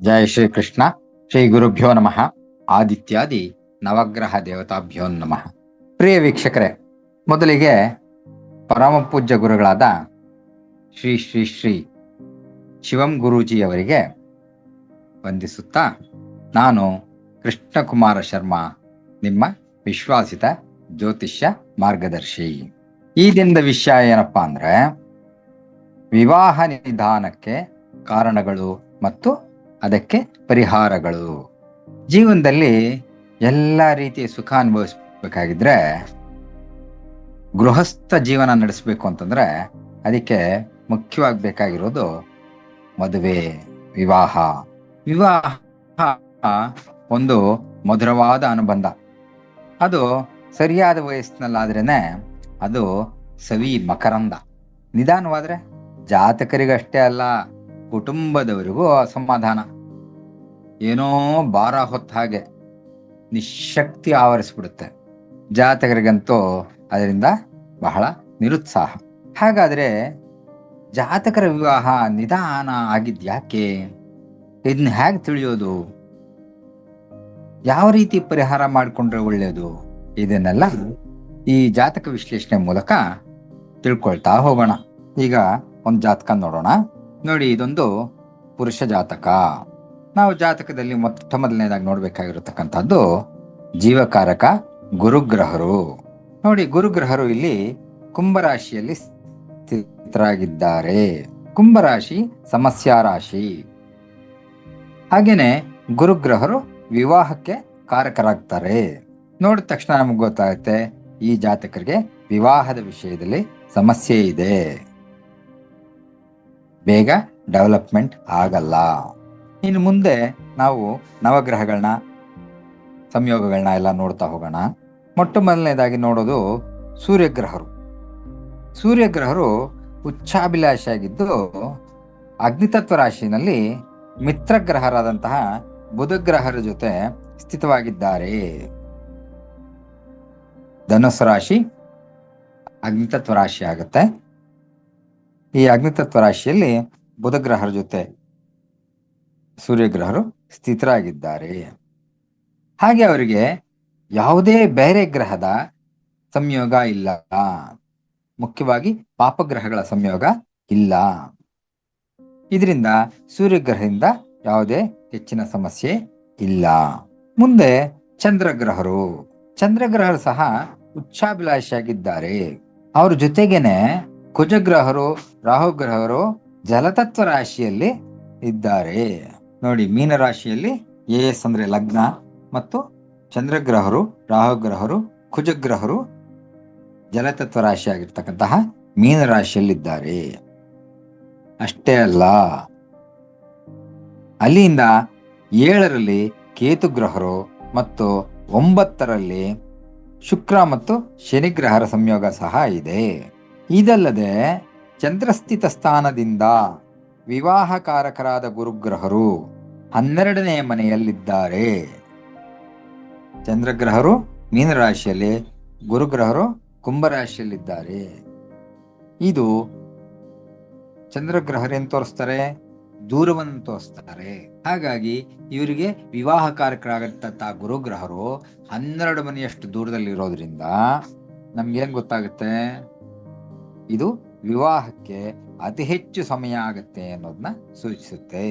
ಜಯ ಶ್ರೀ ಕೃಷ್ಣ. ಶ್ರೀ ಗುರುಭ್ಯೋ ನಮಃ. ಆದಿತ್ಯಾದಿ ನವಗ್ರಹ ದೇವತಾಭ್ಯೋ ನಮಃ. ಪ್ರಿಯ ವೀಕ್ಷಕರೇ, ಮೊದಲಿಗೆ ಪರಮ ಪೂಜ್ಯ ಗುರುಗಳಾದ ಶ್ರೀ ಶ್ರೀ ಶ್ರೀ ಶಿವಂ ಗುರೂಜಿಯವರಿಗೆ ವಂದಿಸುತ್ತಾ, ನಾನು ಕೃಷ್ಣಕುಮಾರ ಶರ್ಮಾ, ನಿಮ್ಮ ವಿಶ್ವಾಸಿತ ಜ್ಯೋತಿಷ್ಯ ಮಾರ್ಗದರ್ಶಿ. ಈ ದಿನದ ವಿಷಯ ಏನಪ್ಪಾ ಅಂದ್ರೆ, ವಿವಾಹ ನಿಧಾನಕ್ಕೆ ಕಾರಣಗಳು ಮತ್ತು ಅದಕ್ಕೆ ಪರಿಹಾರಗಳು. ಜೀವನದಲ್ಲಿ ಎಲ್ಲ ರೀತಿಯ ಸುಖ ಅನುಭವಿಸ್ಬೇಕಾಗಿದ್ರೆ, ಗೃಹಸ್ಥ ಜೀವನ ನಡೆಸಬೇಕು ಅಂತಂದ್ರೆ ಅದಕ್ಕೆ ಮುಖ್ಯವಾಗಿ ಬೇಕಾಗಿರೋದು ಮದುವೆ, ವಿವಾಹ. ವಿವಾಹ ಒಂದು ಮಧುರವಾದ ಅನುಬಂಧ. ಅದು ಸರಿಯಾದ ವಯಸ್ಸಿನಲ್ಲಾದ್ರೇನೆ ಅದು ಸವಿ ಮಕರಂದ. ನಿಧಾನವಾದ್ರೆ ಜಾತಕರಿಗಷ್ಟೇ ಅಲ್ಲ, ಕುಟುಂಬದವರಿಗೂ ಅಸಮಾಧಾನ, ಏನೋ ಭಾರ ಹೊತ್ತ ಹಾಗೆ ನಿಶಕ್ತಿ ಆವರಿಸ್ಬಿಡುತ್ತೆ. ಜಾತಕರಿಗಂತೂ ಅದರಿಂದ ಬಹಳ ನಿರುತ್ಸಾಹ. ಹಾಗಾದ್ರೆ ಜಾತಕರ ವಿವಾಹ ನಿಧಾನ ಆಗಿದ್ಯಾಕೆ? ಇದನ್ನ ಹೇಗೆ ತಿಳಿಯೋದು? ಯಾವ ರೀತಿ ಪರಿಹಾರ ಮಾಡಿಕೊಂಡ್ರೆ ಒಳ್ಳೆಯದು? ಇದನ್ನೆಲ್ಲ ಈ ಜಾತಕ ವಿಶ್ಲೇಷಣೆ ಮೂಲಕ ತಿಳ್ಕೊಳ್ತಾ ಹೋಗೋಣ. ಈಗ ಒಂದು ಜಾತಕ ನೋಡೋಣ. ನೋಡಿ, ಇದೊಂದು ಪುರುಷ ಜಾತಕ. ನಾವು ಜಾತಕದಲ್ಲಿ ಮೊದಲನೇದಾಗಿ ನೋಡ್ಬೇಕಾಗಿರತಕ್ಕಂಥದ್ದು ಜೀವಕಾರಕ ಗುರುಗ್ರಹರು. ನೋಡಿ, ಗುರುಗ್ರಹರು ಇಲ್ಲಿ ಕುಂಭರಾಶಿಯಲ್ಲಿ ಸ್ಥಿತರಾಗಿದ್ದಾರೆ. ಕುಂಭರಾಶಿ ಸಮಸ್ಯಾ ರಾಶಿ. ಹಾಗೇನೆ ಗುರುಗ್ರಹರು ವಿವಾಹಕ್ಕೆ ಕಾರಕರಾಗ್ತಾರೆ. ನೋಡಿದ ತಕ್ಷಣ ನಮ್ಗೆ ಗೊತ್ತಾಗುತ್ತೆ ಈ ಜಾತಕರಿಗೆ ವಿವಾಹದ ವಿಷಯದಲ್ಲಿ ಸಮಸ್ಯೆ ಇದೆ, ಬೇಗ ಡೆವಲಪ್ಮೆಂಟ್ ಆಗಲ್ಲ. ಇನ್ನು ಮುಂದೆ ನಾವು ನವಗ್ರಹಗಳನ್ನ, ಸಂಯೋಗಗಳನ್ನ ಎಲ್ಲ ನೋಡ್ತಾ ಹೋಗೋಣ. ಮೊಟ್ಟ ಮೊದಲನೇದಾಗಿ ನೋಡೋದು ಸೂರ್ಯಗ್ರಹರು. ಸೂರ್ಯಗ್ರಹರು ಉಚ್ಚಾಭಿಲಾಷಿಯಾಗಿದ್ದು ಅಗ್ನಿತತ್ವ ರಾಶಿನಲ್ಲಿ ಮಿತ್ರಗ್ರಹರಾದಂತಹ ಬುಧಗ್ರಹರ ಜೊತೆ ಸ್ಥಿತವಾಗಿದ್ದಾರೆ. ಧನುಸ್ಸು ರಾಶಿ ಅಗ್ನಿತತ್ವ ರಾಶಿ ಆಗುತ್ತೆ. ಈ ಅಗ್ನಿತತ್ವ ರಾಶಿಯಲ್ಲಿ ಬುಧಗ್ರಹರ ಜೊತೆ ಸೂರ್ಯಗ್ರಹರು ಸ್ಥಿತರಾಗಿದ್ದಾರೆ. ಹಾಗೆ ಅವರಿಗೆ ಯಾವುದೇ ಬೇರೆ ಗ್ರಹದ ಸಂಯೋಗ ಇಲ್ಲ, ಮುಖ್ಯವಾಗಿ ಪಾಪಗ್ರಹಗಳ ಸಂಯೋಗ ಇಲ್ಲ. ಇದರಿಂದ ಸೂರ್ಯಗ್ರಹದಿಂದ ಯಾವುದೇ ಹೆಚ್ಚಿನ ಸಮಸ್ಯೆ ಇಲ್ಲ. ಮುಂದೆ ಚಂದ್ರಗ್ರಹರು. ಚಂದ್ರಗ್ರಹರು ಸಹ ಉಚ್ಚಾಭಿಲಾಷಿಯಾಗಿದ್ದಾರೆ. ಅವ್ರ ಜೊತೆಗೇನೆ ಕುಜಗ್ರಹರು, ರಾಹುಗ್ರಹರು ಜಲತತ್ವ ರಾಶಿಯಲ್ಲಿ ಇದ್ದಾರೆ. ನೋಡಿ, ಮೀನ ರಾಶಿಯಲ್ಲಿ ಏಸ್ ಅಂದ್ರೆ ಲಗ್ನ, ಮತ್ತು ಚಂದ್ರಗ್ರಹರು, ರಾಹುಗ್ರಹರು, ಕುಜಗ್ರಹರು ಜಲತತ್ವ ರಾಶಿಯಾಗಿರ್ತಕ್ಕಂತಹ ಮೀನ ರಾಶಿಯಲ್ಲಿದ್ದಾರೆ. ಅಷ್ಟೇ ಅಲ್ಲ, ಅಲ್ಲಿಂದ 7ರಲ್ಲಿ ಕೇತುಗ್ರಹರು ಮತ್ತು 9ರಲ್ಲಿ ಶುಕ್ರ ಮತ್ತು ಶನಿಗ್ರಹರ ಸಂಯೋಗ ಸಹ ಇದೆ. ಇದಲ್ಲದೆ ಚಂದ್ರಸ್ಥಿತ ಸ್ಥಾನದಿಂದ ವಿವಾಹಕಾರಕರಾದ ಗುರುಗ್ರಹರು 12ನೇ ಮನೆಯಲ್ಲಿದ್ದಾರೆ. ಚಂದ್ರಗ್ರಹರು ಮೀನರಾಶಿಯಲ್ಲಿ, ಗುರುಗ್ರಹರು ಕುಂಭರಾಶಿಯಲ್ಲಿದ್ದಾರೆ. ಇದು ಚಂದ್ರಗ್ರಹರೇನು ತೋರಿಸ್ತಾರೆ? ದೂರವನ್ನು ತೋರಿಸ್ತಾರೆ. ಹಾಗಾಗಿ ಇವರಿಗೆ ವಿವಾಹಕಾರಕರಾಗಂತಹ ಗುರುಗ್ರಹರು 12 ಮನೆಯಷ್ಟು ದೂರದಲ್ಲಿರೋದ್ರಿಂದ ನಮ್ಗೇನ್ ಗೊತ್ತಾಗುತ್ತೆ? ಇದು ವಿವಾಹಕ್ಕೆ ಅತಿ ಹೆಚ್ಚು ಸಮಯ ಆಗತ್ತೆ ಅನ್ನೋದನ್ನ ಸೂಚಿಸುತ್ತೆ.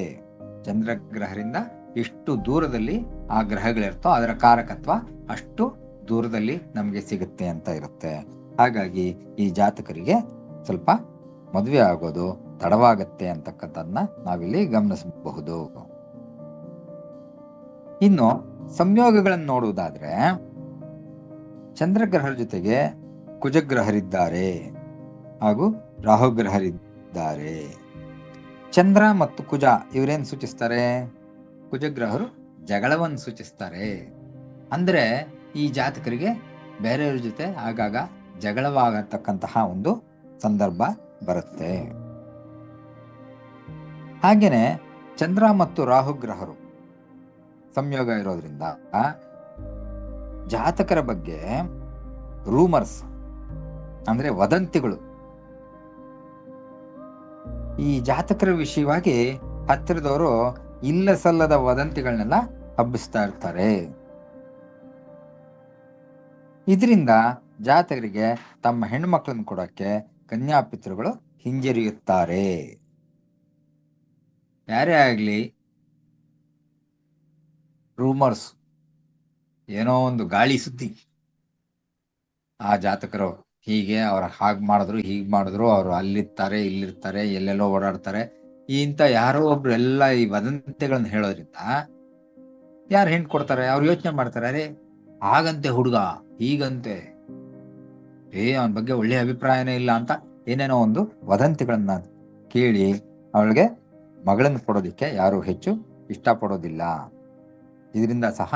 ಚಂದ್ರಗ್ರಹರಿಂದ ಎಷ್ಟು ದೂರದಲ್ಲಿ ಆ ಗ್ರಹಗಳಿರ್ತೋ ಅದರ ಕಾರಕತ್ವ ಅಷ್ಟು ದೂರದಲ್ಲಿ ನಮಗೆ ಸಿಗುತ್ತೆ ಅಂತ ಇರುತ್ತೆ. ಹಾಗಾಗಿ ಈ ಜಾತಕರಿಗೆ ಸ್ವಲ್ಪ ಮದುವೆ ಆಗೋದು ತಡವಾಗತ್ತೆ ಅಂತಕ್ಕಂಥದ್ದನ್ನ ನಾವಿಲ್ಲಿ ಗಮನಿಸಬಹುದು. ಇನ್ನು ಸಂಯೋಗಗಳನ್ನು ನೋಡುವುದಾದ್ರೆ, ಚಂದ್ರಗ್ರಹರ ಜೊತೆಗೆ ಕುಜಗ್ರಹರಿದ್ದಾರೆ ಹಾಗೂ ರಾಹುಗ್ರಹರಿದ್ದಾರೆ. ಚಂದ್ರ ಮತ್ತು ಕುಜ ಇವರೇನ್ ಸೂಚಿಸ್ತಾರೆ? ಕುಜಗ್ರಹರು ಜಗಳವನ್ನು ಸೂಚಿಸ್ತಾರೆ. ಅಂದ್ರೆ ಈ ಜಾತಕರಿಗೆ ಬೇರೆಯವ್ರ ಜೊತೆ ಆಗಾಗ ಜಗಳವಾಗತಕ್ಕಂತಹ ಒಂದು ಸಂದರ್ಭ ಬರುತ್ತೆ. ಹಾಗೇನೆ ಚಂದ್ರ ಮತ್ತು ರಾಹುಗ್ರಹರು ಸಂಯೋಗ ಇರೋದ್ರಿಂದ ಜಾತಕರ ಬಗ್ಗೆ ರೂಮರ್ಸ್ ಅಂದ್ರೆ ವದಂತಿಗಳು, ಈ ಜಾತಕರ ವಿಷಯವಾಗಿ ಹತ್ತಿರದವರು ಇಲ್ಲ ಸಲ್ಲದ ವದಂತಿಗಳನ್ನೆಲ್ಲ ಹಬ್ಬಿಸ್ತಾ ಇರ್ತಾರೆ. ಇದರಿಂದ ಜಾತಕರಿಗೆ ತಮ್ಮ ಹೆಣ್ಮಕ್ಳನ್ನು ಕೊಡೋಕ್ಕೆ ಕನ್ಯಾಪಿತೃಗಳು ಹಿಂಜರಿಯುತ್ತಾರೆ. ಯಾರೇ ಆಗ್ಲಿ ರೂಮರ್ಸ್, ಏನೋ ಒಂದು ಗಾಳಿ ಸುದ್ದಿ, ಆ ಜಾತಕರು ಹೀಗೆ ಅವ್ರ ಹಾಗೆ ಮಾಡಿದ್ರು ಹೀಗೆ ಮಾಡಿದ್ರು, ಅವರು ಅಲ್ಲಿರ್ತಾರೆ ಇಲ್ಲಿರ್ತಾರೆ ಎಲ್ಲೆಲ್ಲೋ ಓಡಾಡ್ತಾರೆ, ಇಂಥ ಯಾರೋ ಒಬ್ರು ಎಲ್ಲ ಈ ವದಂತಿಗಳನ್ನ ಹೇಳೋದ್ರಿಂದ ಯಾರು ಹೆಣ್ಣು ಕೊಡ್ತಾರೆ? ಅವ್ರು ಯೋಚನೆ ಮಾಡ್ತಾರೆ, ಅರೆ ಹಾಗಂತೆ ಹುಡುಗ, ಹೀಗಂತೆ, ಅವನ ಬಗ್ಗೆ ಒಳ್ಳೆ ಅಭಿಪ್ರಾಯನೇ ಇಲ್ಲ ಅಂತ ಏನೇನೋ ಒಂದು ವದಂತಿಗಳನ್ನ ಕೇಳಿ ಅವಳಿಗೆ ಮಗಳನ್ನು ಕೊಡೋದಿಕ್ಕೆ ಯಾರು ಹೆಚ್ಚು ಇಷ್ಟಪಡೋದಿಲ್ಲ. ಇದರಿಂದ ಸಹ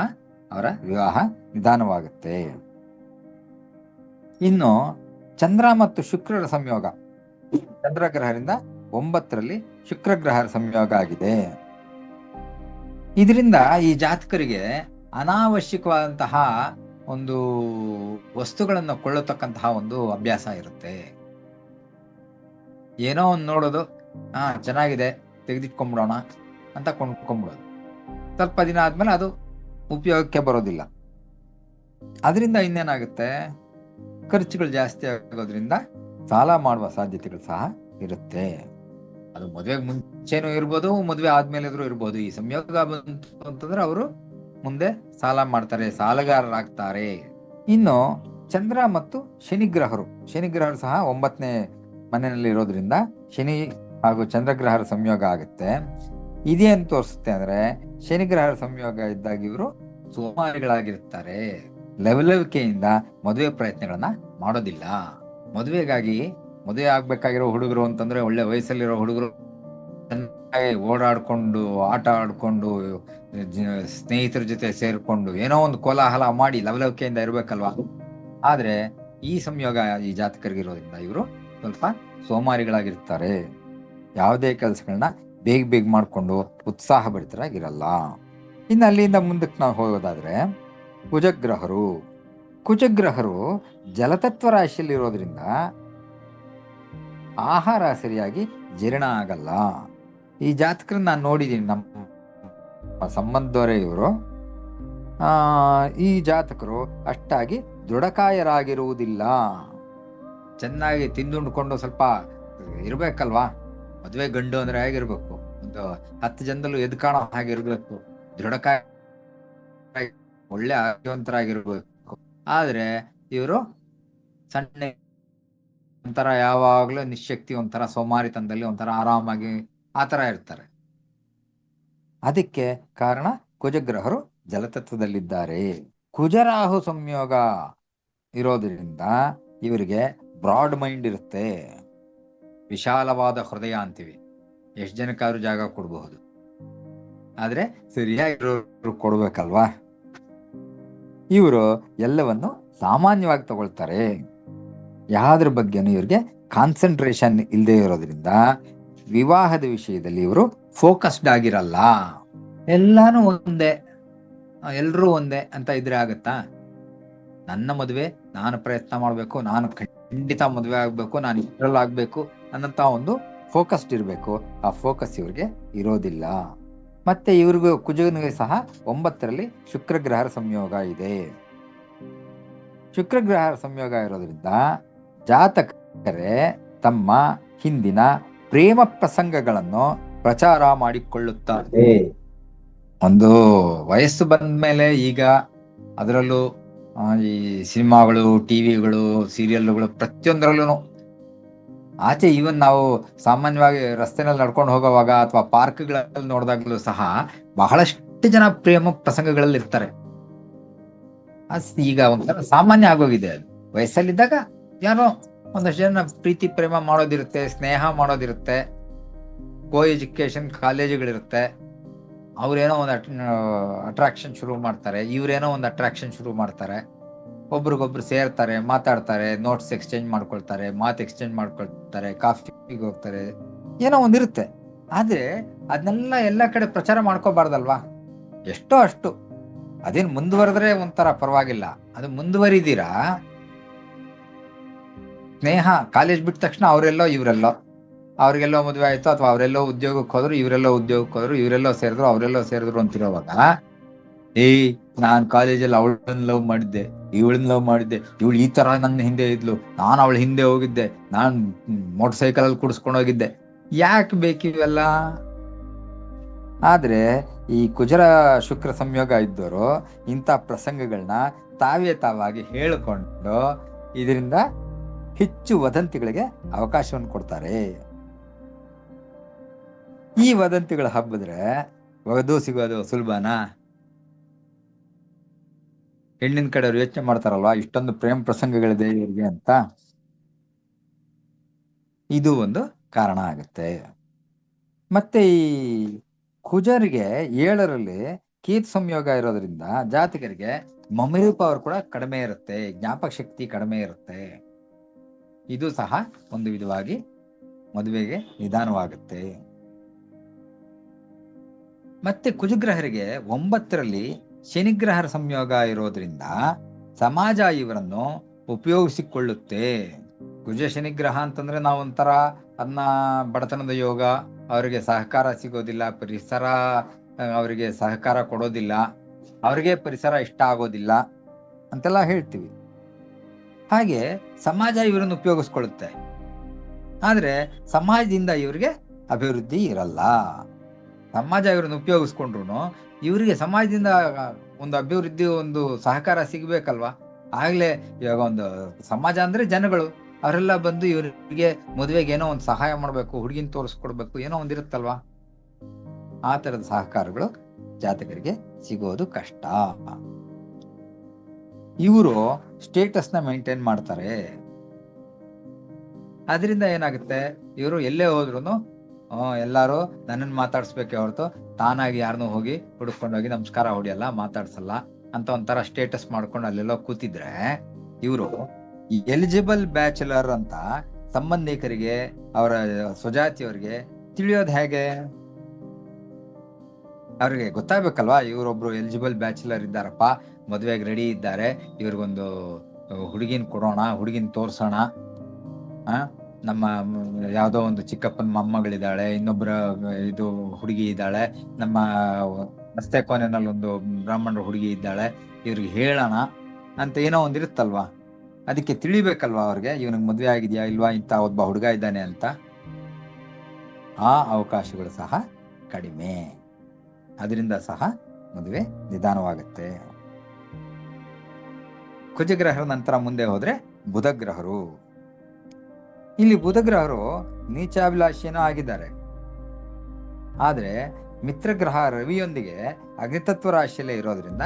ಅವರ ವಿವಾಹ ನಿಧಾನವಾಗುತ್ತೆ. ಇನ್ನು ಚಂದ್ರ ಮತ್ತು ಶುಕ್ರರ ಸಂಯೋಗ, ಚಂದ್ರಗ್ರಹದಿಂದ 9ರಲ್ಲಿ ಶುಕ್ರಗ್ರಹರ ಸಂಯೋಗ ಆಗಿದೆ. ಇದರಿಂದ ಈ ಜಾತಕರಿಗೆ ಅನಾವಶ್ಯಕವಾದಂತಹ ಒಂದು ವಸ್ತುಗಳನ್ನು ಕೊಳ್ಳತಕ್ಕಂತಹ ಒಂದು ಅಭ್ಯಾಸ ಇರುತ್ತೆ. ಏನೋ ಒಂದು ನೋಡೋದು, ಚೆನ್ನಾಗಿದೆ ತೆಗೆದಿಟ್ಕೊಂಡ್ಬಿಡೋಣ ಅಂತ ಕೊಂಡ್ಕೊಂಡ್ಬಿಡೋದು, ಸ್ವಲ್ಪ ದಿನ ಆದ್ಮೇಲೆ ಅದು ಉಪಯೋಗಕ್ಕೆ ಬರೋದಿಲ್ಲ. ಅದರಿಂದ ಇನ್ನೇನಾಗುತ್ತೆ, ಖರ್ಚುಗಳು ಜಾಸ್ತಿ ಆಗೋದ್ರಿಂದ ಸಾಲ ಮಾಡುವ ಸಾಧ್ಯತೆಗಳು ಸಹ ಇರುತ್ತೆ. ಅದು ಮದುವೆಗೆ ಮುಂಚೆನೂ ಇರ್ಬೋದು, ಮದುವೆ ಆದ್ಮೇಲೆ ಇರ್ಬೋದು. ಈ ಸಂಯೋಗ ಬಂತು ಅಂತಂದ್ರೆ ಅವರು ಮುಂದೆ ಸಾಲ ಮಾಡ್ತಾರೆ, ಸಾಲಗಾರರಾಗ್ತಾರೆ. ಇನ್ನು ಚಂದ್ರ ಮತ್ತು ಶನಿಗ್ರಹರು ಸಹ 9ನೇ ಮನೆಯಲ್ಲಿ ಇರೋದ್ರಿಂದ ಶನಿ ಹಾಗೂ ಚಂದ್ರಗ್ರಹರ ಸಂಯೋಗ ಆಗುತ್ತೆ. ಇದೇನು ತೋರಿಸುತ್ತೆ ಅಂದ್ರೆ, ಶನಿಗ್ರಹರ ಸಂಯೋಗ ಇದ್ದಾಗ ಇವರು ಸೋಮಾರಿಗಳಾಗಿರ್ತಾರೆ. ಲವಲವಿಕೆಯಿಂದ ಮದುವೆ ಪ್ರಯತ್ನಗಳನ್ನ ಮಾಡೋದಿಲ್ಲ. ಮದುವೆ ಆಗ್ಬೇಕಾಗಿರೋ ಹುಡುಗರು ಅಂತಂದ್ರೆ ಒಳ್ಳೆ ವಯಸ್ಸಲ್ಲಿರೋ ಹುಡುಗರು ಚೆನ್ನಾಗಿ ಓಡಾಡ್ಕೊಂಡು, ಆಟ ಆಡ್ಕೊಂಡು, ಸ್ನೇಹಿತರ ಜೊತೆ ಸೇರ್ಕೊಂಡು ಏನೋ ಒಂದು ಕೋಲಾಹಲ ಮಾಡಿ ಲವಲವಿಕೆಯಿಂದ ಇರ್ಬೇಕಲ್ವಾ. ಆದ್ರೆ ಈ ಸಂಯೋಗ ಈ ಜಾತಕರಿಗಿರೋದ್ರಿಂದ ಇವರು ಸ್ವಲ್ಪ ಸೋಮಾರಿಗಳಾಗಿರ್ತಾರೆ. ಯಾವುದೇ ಕೆಲಸಗಳನ್ನ ಬೇಗ ಮಾಡ್ಕೊಂಡು ಉತ್ಸಾಹ ಭರಿತರಾಗಿರಲ್ಲ. ಇನ್ನು ಅಲ್ಲಿಂದ ಮುಂದಕ್ಕೆ ನಾವು ಹೋಗೋದಾದ್ರೆ ಕುಜಗ್ರಹರು ಜಲತತ್ವ ರಾಶಿಯಲ್ಲಿ ಇರೋದ್ರಿಂದ ಆಹಾರ ಸರಿಯಾಗಿ ಜೀರ್ಣ ಆಗಲ್ಲ. ಈ ಜಾತಕರನ್ನ ನಾನು ನೋಡಿದ್ದೀನಿ, ನಮ್ಮ ಸಂಬಂಧದವರೇ ಇವರು. ಈ ಜಾತಕರು ಅಷ್ಟಾಗಿ ದೃಢಕಾಯರಾಗಿರುವುದಿಲ್ಲ. ಚೆನ್ನಾಗಿ ತಿಂದುಂಡ್ಕೊಂಡು ಸ್ವಲ್ಪ ಇರ್ಬೇಕಲ್ವಾ. ಮದುವೆ ಗಂಡು ಅಂದ್ರೆ ಹೇಗಿರ್ಬೇಕು, ಒಂದು 10 ಜನದಲ್ಲೂ ಎದ್ದು ಕಾಣೋ ಹಾಗಿರ್ಬೇಕು, ದೃಢಕಾಯ, ಒಳ್ಳೆ ಆರೋಗ್ಯವಂತರಾಗಿರ್ಬೇಕು. ಆದ್ರೆ ಇವರು ಸಣ್ಣ, ಒಂಥರ ಯಾವಾಗ್ಲೂ ನಿಶಕ್ತಿ, ಒಂಥರ ಸೋಮಾರಿತನದಲ್ಲಿ, ಒಂಥರ ಆರಾಮಾಗಿ ಆತರ ಇರ್ತಾರೆ. ಅದಕ್ಕೆ ಕಾರಣ ಕುಜಗ್ರಹರು ಜಲತತ್ವದಲ್ಲಿದ್ದಾರೆ. ಕುಜರಾಹು ಸಂಯೋಗ ಇರೋದ್ರಿಂದ ಇವರಿಗೆ ಬ್ರಾಡ್ ಮೈಂಡ್ ಇರುತ್ತೆ, ವಿಶಾಲವಾದ ಹೃದಯ ಅಂತೀವಿ. ಎಷ್ಟು ಜನಕ್ಕಾದ್ರೂ ಜಾಗ ಕೊಡಬಹುದು, ಆದ್ರೆ ಸರಿಯಾಗಿರೋರು ಕೊಡ್ಬೇಕಲ್ವಾ. ಇವರು ಎಲ್ಲವನ್ನು ಸಾಮಾನ್ಯವಾಗಿ ತಗೊಳ್ತಾರೆ. ಯಾವ್ದ್ರ ಬಗ್ಗೆನೂ ಇವ್ರಿಗೆ ಕಾನ್ಸಂಟ್ರೇಷನ್ ಇಲ್ಲದೆ ಇರೋದ್ರಿಂದ ವಿವಾಹದ ವಿಷಯದಲ್ಲಿ ಇವರು ಫೋಕಸ್ಡ್ ಆಗಿರಲ್ಲ. ಎಲ್ಲಾನು ಒಂದೇ, ಎಲ್ರೂ ಒಂದೇ ಅಂತ ಇದ್ರೆ ಆಗತ್ತಾ? ನನ್ನ ಮದುವೆ ನಾನು ಪ್ರಯತ್ನ ಮಾಡ್ಬೇಕು, ನಾನು ಖಂಡಿತ ಮದುವೆ ಆಗ್ಬೇಕು, ನಾನು ಇದ್ರಲ್ಲಾಗ್ಬೇಕು ಅನ್ನಂತ ಒಂದು ಫೋಕಸ್ಡ್ ಇರ್ಬೇಕು. ಆ ಫೋಕಸ್ ಇವ್ರಿಗೆ ಇರೋದಿಲ್ಲ. ಮತ್ತೆ ಇವ್ರಿಗೂ ಕುಜನಿಗೆ ಸಹ 9ರಲ್ಲಿ ಶುಕ್ರಗ್ರಹರ ಸಂಯೋಗ ಇದೆ. ಶುಕ್ರಗ್ರಹರ ಸಂಯೋಗ ಇರೋದ್ರಿಂದ ಜಾತಕರೇ ತಮ್ಮ ಹಿಂದಿನ ಪ್ರೇಮ ಪ್ರಸಂಗಗಳನ್ನು ಪ್ರಚಾರ ಮಾಡಿಕೊಳ್ಳುತ್ತಾರೆ. ಒಂದು ವಯಸ್ಸು ಬಂದ್ಮೇಲೆ ಈಗ ಅದರಲ್ಲೂ ಈ ಸಿನಿಮಾಗಳು, ಟಿವಿಗಳು, ಸೀರಿಯಲ್ಗಳು, ಪ್ರತಿಯೊಂದರಲ್ಲೂ ಆಚೆ ಈವನ್ ನಾವು ಸಾಮಾನ್ಯವಾಗಿ ರಸ್ತೆನಲ್ಲಿ ನಡ್ಕೊಂಡು ಹೋಗುವಾಗ ಅಥವಾ ಪಾರ್ಕ್ಗಳಲ್ಲಿ ನೋಡಿದಾಗಲೂ ಸಹ ಬಹಳಷ್ಟು ಜನ ಪ್ರೇಮ ಪ್ರಸಂಗಗಳಲ್ಲಿ ಇರ್ತಾರೆ. ಈಗ ಒಂಥರ ಸಾಮಾನ್ಯ ಆಗೋಗಿದೆ. ಅದು ವಯಸ್ಸಲ್ಲಿದ್ದಾಗ ಯಾರೋ ಒಂದಷ್ಟು ಜನ ಪ್ರೀತಿ ಪ್ರೇಮ ಮಾಡೋದಿರುತ್ತೆ, ಸ್ನೇಹ ಮಾಡೋದಿರುತ್ತೆ, ಕೋ ಎಜುಕೇಶನ್ ಕಾಲೇಜುಗಳಿರುತ್ತೆ. ಅವ್ರೇನೋ ಒಂದು ಅಟ್ರಾಕ್ಷನ್ ಶುರು ಮಾಡ್ತಾರೆ, ಇವ್ರೇನೋ ಒಂದು ಅಟ್ರಾಕ್ಷನ್ ಶುರು ಮಾಡ್ತಾರೆ, ಒಬ್ರಿಗೊಬ್ರು ಸೇರ್ತಾರೆ, ಮಾತಾಡ್ತಾರೆ, ನೋಟ್ಸ್ ಎಕ್ಸ್ಚೇಂಜ್ ಮಾಡ್ಕೊಳ್ತಾರೆ, ಮಾತು ಎಕ್ಸ್ಚೇಂಜ್ ಮಾಡ್ಕೊಳ್ತಾರೆ, ಕಾಫಿಗೆ ಹೋಗ್ತಾರೆ, ಏನೋ ಒಂದಿರುತ್ತೆ. ಆದ್ರೆ ಅದನ್ನೆಲ್ಲ ಎಲ್ಲ ಕಡೆ ಪ್ರಚಾರ ಮಾಡ್ಕೋಬಾರ್ದಲ್ವಾ. ಎಷ್ಟೋ ಅಷ್ಟು ಅದೇನು ಮುಂದುವರೆದ್ರೆ ಒಂಥರ ಪರವಾಗಿಲ್ಲ, ಅದು ಮುಂದುವರಿದೀರಾ ಸ್ನೇಹ ಕಾಲೇಜ್ ಬಿಟ್ಟ ತಕ್ಷಣ ಅವರೆಲ್ಲೋ ಇವರೆಲ್ಲೋ, ಅವ್ರಿಗೆಲ್ಲೋ ಮದುವೆ ಆಯ್ತು, ಅಥವಾ ಅವರೆಲ್ಲೋ ಉದ್ಯೋಗಕ್ಕೆ ಹೋದ್ರು, ಇವರೆಲ್ಲೋ ಉದ್ಯೋಗಕ್ಕೆ ಹೋದ್ರು, ಇವರೆಲ್ಲೋ ಸೇರಿದ್ರು, ಅವರೆಲ್ಲೋ ಸೇರಿದ್ರು ಅಂತಿರೋವಾಗ, ನಾನ್ ಕಾಲೇಜಲ್ಲಿ ಅವಳನ್ನ ಲವ್ ಮಾಡಿದ್ದೆ, ಇವಳನ್ನ ಲವ್ ಮಾಡಿದ್ದೆ, ಇವಳು ಈ ತರ ನನ್ನ ಹಿಂದೆ ಇದ್ಲು, ನಾನು ಅವಳ ಹಿಂದೆ ಹೋಗಿದ್ದೆ, ನಾನ್ ಮೋಟರ್ ಸೈಕಲ್ ಅಲ್ಲಿ ಕುಡಿಸ್ಕೊಂಡು ಹೋಗಿದ್ದೆ. ಯಾಕೆ ಬೇಕಿವೆಲ್ಲ? ಆದ್ರೆ ಈ ಕುಜರ ಶುಕ್ರ ಸಂಯೋಗ ಇದ್ದವರು ಇಂಥ ಪ್ರಸಂಗಗಳನ್ನ ತಾವಾಗಿ ಹೇಳಿಕೊಂಡು ಇದರಿಂದ ಹೆಚ್ಚು ವದಂತಿಗಳಿಗೆ ಅವಕಾಶವನ್ನು ಕೊಡ್ತಾರೆ. ಈ ವದಂತಿಗಳ ಹಬ್ಬಿದ್ರೆ ವಧು ಸಿಗೋದು ಸುಲಭನಾ? ಹೆಣ್ಣಿನ ಕಡೆಯವ್ರು ಯೋಚನೆ ಮಾಡ್ತಾರಲ್ವಾ, ಇಷ್ಟೊಂದು ಪ್ರೇಮ ಪ್ರಸಂಗಗಳಿದೆ ಇವ್ರಿಗೆ ಅಂತ. ಇದು ಒಂದು ಕಾರಣ ಆಗುತ್ತೆ. ಮತ್ತೆ ಈ ಕುಜರಿಗೆ 7ರಲ್ಲಿ ಕೇತು ಸಂಯೋಗ ಇರೋದ್ರಿಂದ ಜಾತಕರಿಗೆ ಮೆಮೊರಿ ಪವರ್ ಕೂಡ ಕಡಿಮೆ ಇರುತ್ತೆ, ಜ್ಞಾಪಕ ಶಕ್ತಿ ಕಡಿಮೆ ಇರುತ್ತೆ. ಇದು ಸಹ ಒಂದು ವಿಧವಾಗಿ ಮದುವೆಗೆ ನಿಧಾನವಾಗುತ್ತೆ. ಮತ್ತೆ ಕುಜಗ್ರಹರಿಗೆ 9ರಲ್ಲಿ ಶನಿಗ್ರಹರ ಸಂಯೋಗ ಇರೋದ್ರಿಂದ ಸಮಾಜ ಇವರನ್ನು ಉಪಯೋಗಿಸಿಕೊಳ್ಳುತ್ತೆ. ಕುಜ ಶನಿಗ್ರಹ ಅಂತಂದ್ರೆ ನಾವೊಂಥರ ಅದನ್ನ ಬಡತನದ ಯೋಗ, ಅವರಿಗೆ ಸಹಕಾರ ಸಿಗೋದಿಲ್ಲ, ಪರಿಸರ ಅವರಿಗೆ ಸಹಕಾರ ಕೊಡೋದಿಲ್ಲ, ಅವ್ರಿಗೆ ಪರಿಸರ ಇಷ್ಟ ಆಗೋದಿಲ್ಲ ಅಂತೆಲ್ಲ ಹೇಳ್ತೀವಿ. ಹಾಗೆ ಸಮಾಜ ಇವರನ್ನು ಉಪಯೋಗಿಸ್ಕೊಳ್ಳುತ್ತೆ, ಆದ್ರೆ ಸಮಾಜದಿಂದ ಇವರಿಗೆ ಅಭಿವೃದ್ಧಿ ಇರಲ್ಲ. ಸಮಾಜ ಇವರನ್ನು ಉಪಯೋಗಿಸ್ಕೊಂಡ್ರು ಇವರಿಗೆ ಸಮಾಜದಿಂದ ಒಂದು ಅಭಿವೃದ್ಧಿ, ಒಂದು ಸಹಕಾರ ಸಿಗ್ಬೇಕಲ್ವಾ? ಆಗ್ಲೇ ಇವಾಗ ಒಂದು ಸಮಾಜ ಅಂದ್ರೆ ಜನಗಳು, ಅವರೆಲ್ಲ ಬಂದು ಇವರಿಗೆ ಮದುವೆಗೆ ಏನೋ ಒಂದು ಸಹಾಯ ಮಾಡ್ಬೇಕು, ಹುಡುಗಿನ ತೋರಿಸ್ಕೊಡ್ಬೇಕು, ಏನೋ ಒಂದಿರುತ್ತಲ್ವಾ? ಆ ತರದ ಸಹಕಾರಗಳು ಜಾತಕರಿಗೆ ಸಿಗೋದು ಕಷ್ಟ. ಇವರು ಸ್ಟೇಟಸ್ ನ ಮೇಂಟೈನ್ ಮಾಡ್ತಾರೆ. ಅದರಿಂದ ಏನಾಗುತ್ತೆ, ಇವರು ಎಲ್ಲೇ ಹೋದ್ರು ಎಲ್ಲಾರು ನನ್ನನ್ನು ಮಾತಾಡ್ಸ್ಬೇಕೆ ಹೊರತು ತಾನಾಗಿ ಯಾರನ್ನೂ ಹೋಗಿ ಹುಡುಕೊಂಡೋಗಿ ನಮಸ್ಕಾರ ಹೊಡಿಯಲ್ಲ, ಮಾತಾಡ್ಸಲ್ಲ ಅಂತ ಒಂಥರ ಸ್ಟೇಟಸ್ ಮಾಡ್ಕೊಂಡು ಅಲ್ಲೆಲ್ಲೋ ಕೂತಿದ್ರೆ ಇವರು ಎಲಿಜಿಬಲ್ ಬ್ಯಾಚುಲರ್ ಅಂತ ಸಂಬಂಧಿಕರಿಗೆ, ಅವರ ಸ್ವಜಾತಿಯವರಿಗೆ ತಿಳಿಯೋದು ಹೇಗೆ? ಅವ್ರಿಗೆ ಗೊತ್ತಾಗ್ಬೇಕಲ್ವಾ, ಇವರೊಬ್ರು ಎಲಿಜಿಬಲ್ ಬ್ಯಾಚುಲರ್ ಇದ್ದಾರಪ್ಪ, ಮದುವೆಗೆ ರೆಡಿ ಇದ್ದಾರೆ, ಇವ್ರಿಗೊಂದು ಹುಡುಗಿನ ಕೊಡೋಣ, ಹುಡುಗಿನ ತೋರ್ಸೋಣ. ನಮ್ಮ ಯಾವ್ದೋ ಒಂದು ಚಿಕ್ಕಪ್ಪನ ಮೊಮ್ಮಗಳಿದ್ದಾಳೆ, ಇನ್ನೊಬ್ಬರ ಇದು ಹುಡುಗಿ ಇದ್ದಾಳೆ, ನಮ್ಮ ರಸ್ತೆ ಕೊನೆಯಲ್ಲಿ ಒಂದು ಬ್ರಾಹ್ಮಣರ ಹುಡುಗಿ ಇದ್ದಾಳೆ, ಇವ್ರಿಗೆ ಹೇಳೋಣ ಅಂತ ಏನೋ ಒಂದಿರುತ್ತಲ್ವಾ? ಅದಕ್ಕೆ ತಿಳಿಬೇಕಲ್ವಾ ಅವ್ರಿಗೆ, ಇವನಿಗೆ ಮದುವೆ ಆಗಿದ್ಯಾ ಇಲ್ವಾ, ಇಂಥ ಒಬ್ಬ ಹುಡುಗ ಇದ್ದಾನೆ ಅಂತ. ಆ ಅವಕಾಶಗಳು ಸಹ ಕಡಿಮೆ, ಅದರಿಂದ ಸಹ ಮದುವೆ ನಿಧಾನವಾಗುತ್ತೆ. ಕುಜಗ್ರಹರ ನಂತರ ಮುಂದೆ ಹೋದ್ರೆ ಬುಧಗ್ರಹರು. ಇಲ್ಲಿ ಬುಧಗ್ರಹರು ನೀಚಾಭಿಲಾಷಿಯೂ ಆಗಿದ್ದಾರೆ, ಆದ್ರೆ ಮಿತ್ರಗ್ರಹ ರವಿಯೊಂದಿಗೆ ಅಗ್ನಿತತ್ವ ರಾಶಿಯಲ್ಲೇ ಇರೋದ್ರಿಂದ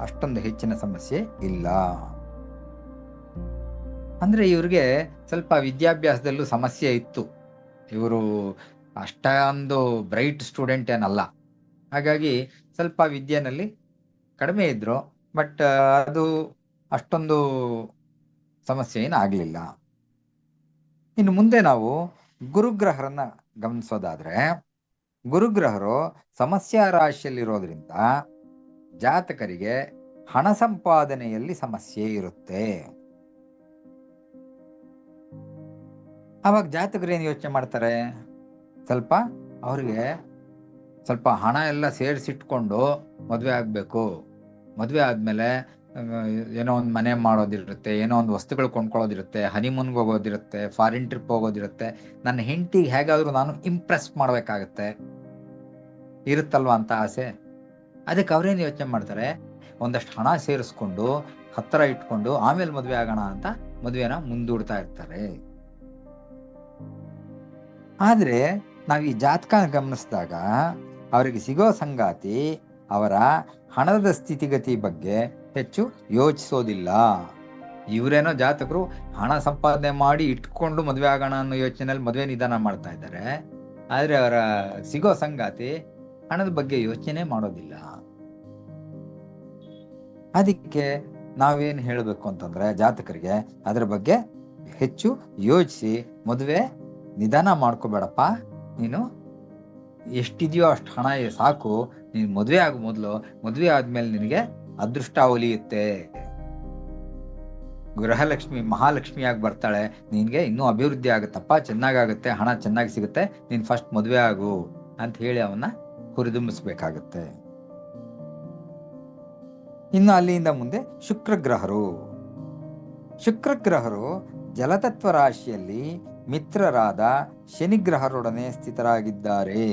ಅಷ್ಟೊಂದು ಹೆಚ್ಚಿನ ಸಮಸ್ಯೆ ಇಲ್ಲ. ಅಂದ್ರೆ ಇವ್ರಿಗೆ ಸ್ವಲ್ಪ ವಿದ್ಯಾಭ್ಯಾಸದಲ್ಲೂ ಸಮಸ್ಯೆ ಇತ್ತು, ಇವರು ಅಷ್ಟೊಂದು ಬ್ರೈಟ್ ಸ್ಟೂಡೆಂಟ್ ಏನಲ್ಲ, ಹಾಗಾಗಿ ಸ್ವಲ್ಪ ವಿದ್ಯೆನಲ್ಲಿ ಕಡಿಮೆ ಇದ್ರು, ಬಟ್ ಅದು ಅಷ್ಟೊಂದು ಸಮಸ್ಯೆ ಏನು ಆಗ್ಲಿಲ್ಲ. ಇನ್ನು ಮುಂದೆ ನಾವು ಗುರುಗ್ರಹರನ್ನ ಗಮನಿಸೋದಾದ್ರೆ, ಗುರುಗ್ರಹರು ಸಮಸ್ಯಾ ರಾಶಿಯಲ್ಲಿರೋದ್ರಿಂದ ಜಾತಕರಿಗೆ ಹಣ ಸಂಪಾದನೆಯಲ್ಲಿ ಸಮಸ್ಯೆ ಇರುತ್ತೆ. ಅವಾಗ ಜಾತಕರು ಏನು ಯೋಚನೆ ಮಾಡ್ತಾರೆ, ಸ್ವಲ್ಪ ಅವ್ರಿಗೆ ಸ್ವಲ್ಪ ಹಣ ಎಲ್ಲ ಸೇರಿಸಿಟ್ಕೊಂಡು ಮದುವೆ ಆಗ್ಬೇಕು, ಮದುವೆ ಆದ್ಮೇಲೆ ಏನೋ ಒಂದು ಮನೆ ಮಾಡೋದಿರುತ್ತೆ, ಏನೋ ಒಂದು ವಸ್ತುಗಳು ಕೊಂಡ್ಕೊಳ್ಳೋದಿರುತ್ತೆ, ಹನಿಮೂನ್ಗೆ ಹೋಗೋದಿರುತ್ತೆ, ಫಾರಿನ್ ಟ್ರಿಪ್ ಹೋಗೋದಿರುತ್ತೆ, ನನ್ನ ಹೆಂಡತಿಗೆ ಹೇಗಾದ್ರೂ ನಾನು ಇಂಪ್ರೆಸ್ ಮಾಡ್ಬೇಕಾಗತ್ತೆ, ಇರುತ್ತಲ್ವಾ ಅಂತ ಆಸೆ. ಅದಕ್ಕೆ ಅವ್ರೇನು ಯೋಚನೆ ಮಾಡ್ತಾರೆ, ಒಂದಷ್ಟು ಹಣ ಸೇರಿಸ್ಕೊಂಡು ಹತ್ತಿರ ಇಟ್ಕೊಂಡು ಆಮೇಲೆ ಮದುವೆ ಆಗೋಣ ಅಂತ ಮದುವೆನ ಮುಂದೂಡ್ತಾ ಇರ್ತಾರೆ. ಆದ್ರೆ ನಾವ್ ಈ ಜಾತಕ ಗಮನಿಸಿದಾಗ ಅವರಿಗೆ ಸಿಗೋ ಸಂಗಾತಿ ಅವರ ಹಣದ ಸ್ಥಿತಿಗತಿ ಬಗ್ಗೆ ಹೆಚ್ಚು ಯೋಚಿಸೋದಿಲ್ಲ. ಇವರೇನೋ ಜಾತಕರು ಹಣ ಸಂಪಾದನೆ ಮಾಡಿ ಇಟ್ಕೊಂಡು ಮದುವೆ ಆಗೋಣ ಅನ್ನೋ ಯೋಚನೆಯಲ್ಲಿ ಮದುವೆ ನಿಧಾನ ಮಾಡ್ತಾ ಇದ್ದಾರೆ, ಆದ್ರೆ ಅವರ ಸಿಗೋ ಸಂಗಾತಿ ಹಣದ ಬಗ್ಗೆ ಯೋಚನೆ ಮಾಡೋದಿಲ್ಲ. ಅದಕ್ಕೆ ನಾವೇನ್ ಹೇಳ್ಬೇಕು ಅಂತಂದ್ರೆ, ಜಾತಕರಿಗೆ ಅದರ ಬಗ್ಗೆ ಹೆಚ್ಚು ಯೋಚಿಸಿ ಮದುವೆ ನಿಧಾನ ಮಾಡ್ಕೋಬೇಡಪ್ಪ, ನೀನು ಎಷ್ಟಿದೆಯೋ ಅಷ್ಟು ಹಣ ಸಾಕು, ನೀನು ಮದುವೆ ಆಗೋ ಮೊದಲು, ಮದುವೆ ಆದ್ಮೇಲೆ ನಿನಗೆ ಅದೃಷ್ಟ ಒಲಿಯುತ್ತೆ. ಗೃಹಲಕ್ಷ್ಮಿ ಮಹಾಲಕ್ಷ್ಮಿಯಾಗಿ ಬರ್ತಾಳೆ, ನಿನ್ಗೆ ಇನ್ನೂ ಅಭಿವೃದ್ಧಿ ಆಗುತ್ತಪ್ಪ, ಚೆನ್ನಾಗಾಗುತ್ತೆ, ಹಣ ಚೆನ್ನಾಗಿ ಸಿಗುತ್ತೆ, ನೀನ್ ಫಸ್ಟ್ ಮದುವೆ ಆಗು ಅಂತ ಹೇಳಿ ಅವನ್ನ ಹುರಿದುಂಬಿಸ್ಬೇಕಾಗತ್ತೆ. ಇನ್ನು ಅಲ್ಲಿಂದ ಮುಂದೆ ಶುಕ್ರಗ್ರಹರು. ಶುಕ್ರಗ್ರಹರು ಜಲತತ್ವ ರಾಶಿಯಲ್ಲಿ ಮಿತ್ರರಾದ ಶನಿಗ್ರಹರೊಡನೆ ಸ್ಥಿತರಾಗಿದ್ದಾರೆ.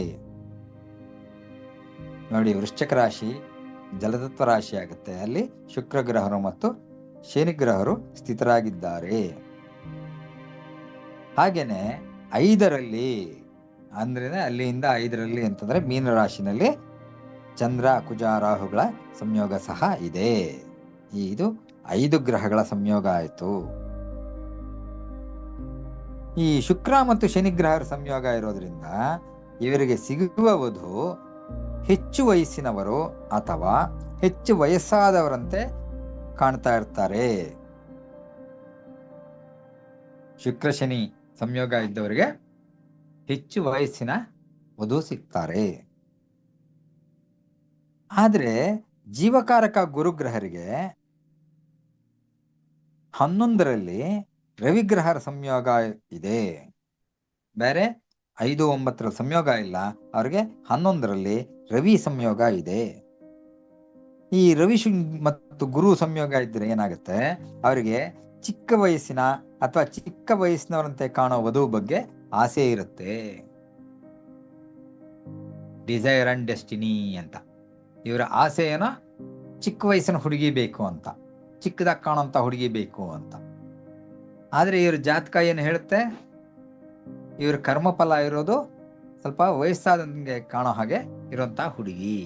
ನೋಡಿ, ವೃಶ್ಚಿಕ ರಾಶಿ ಜಲತತ್ವ ರಾಶಿ ಆಗುತ್ತೆ, ಅಲ್ಲಿ ಶುಕ್ರಗ್ರಹರು ಮತ್ತು ಶನಿಗ್ರಹರು ಸ್ಥಿತರಾಗಿದ್ದಾರೆ. ಹಾಗೇನೆ 5ರಲ್ಲಿ ಅಂದ್ರೆ ಅಲ್ಲಿಂದ 5ರಲ್ಲಿ ಅಂತಂದ್ರೆ ಮೀನರಾಶಿನಲ್ಲಿ ಚಂದ್ರ ಕುಜ ರಾಹುಗಳ ಸಂಯೋಗ ಸಹ ಇದೆ. ಇದು 5 ಗ್ರಹಗಳ ಸಂಯೋಗ ಆಯಿತು. ಈ ಶುಕ್ರ ಮತ್ತು ಶನಿಗ್ರಹರ ಸಂಯೋಗ ಇರೋದ್ರಿಂದ ಇವರಿಗೆ ಸಿಗುವ ವಧು ಹೆಚ್ಚು ವಯಸ್ಸಿನವರು ಅಥವಾ ಹೆಚ್ಚು ವಯಸ್ಸಾದವರಂತೆ ಕಾಣ್ತಾ ಇರ್ತಾರೆ. ಶುಕ್ರ ಶನಿ ಸಂಯೋಗ ಇದ್ದವರಿಗೆ ಹೆಚ್ಚು ವಯಸ್ಸಿನ ವಧು ಸಿಗ್ತಾರೆ. ಆದ್ರೆ ಜೀವಕಾರಕ ಗುರುಗ್ರಹರಿಗೆ 11ರಲ್ಲಿ ರವಿಗ್ರಹರ ಸಂಯೋಗ ಇದೆ. ಬೇರೆ 5, 9ರ ಸಂಯೋಗ ಇಲ್ಲ, ಅವ್ರಿಗೆ 11ರಲ್ಲಿ ರವಿ ಸಂಯೋಗ ಇದೆ. ಈ ರವಿ ಮತ್ತು ಗುರು ಸಂಯೋಗ ಇದ್ರೆ ಏನಾಗುತ್ತೆ, ಅವರಿಗೆ ಚಿಕ್ಕ ವಯಸ್ಸಿನ ಅಥವಾ ಚಿಕ್ಕ ವಯಸ್ಸಿನವರಂತೆ ಕಾಣೋ ವಧು ಬಗ್ಗೆ ಆಸೆ ಇರುತ್ತೆ. ಡಿಸೈರ್ ಅಂಡ್ ಡೆಸ್ಟಿನಿ ಅಂತ. ಇವರ ಆಸೆ ಏನೋ ಚಿಕ್ಕ ವಯಸ್ಸಿನ ಹುಡುಗಿ ಬೇಕು ಅಂತ, ಚಿಕ್ಕದಾಗಿ ಕಾಣೋಂತ ಹುಡುಗಿ ಬೇಕು ಅಂತ. ಆದ್ರೆ ಇವ್ರ ಜಾತಕ ಏನು ಹೇಳುತ್ತೆ, ಇವ್ರ ಕರ್ಮಫಲ ಇರೋದು ಸ್ವಲ್ಪ ವಯಸ್ಸಾದಂಗೆ ಕಾಣೋ ಹಾಗೆ ಇರೋಂತ ಹುಡುಗಿ.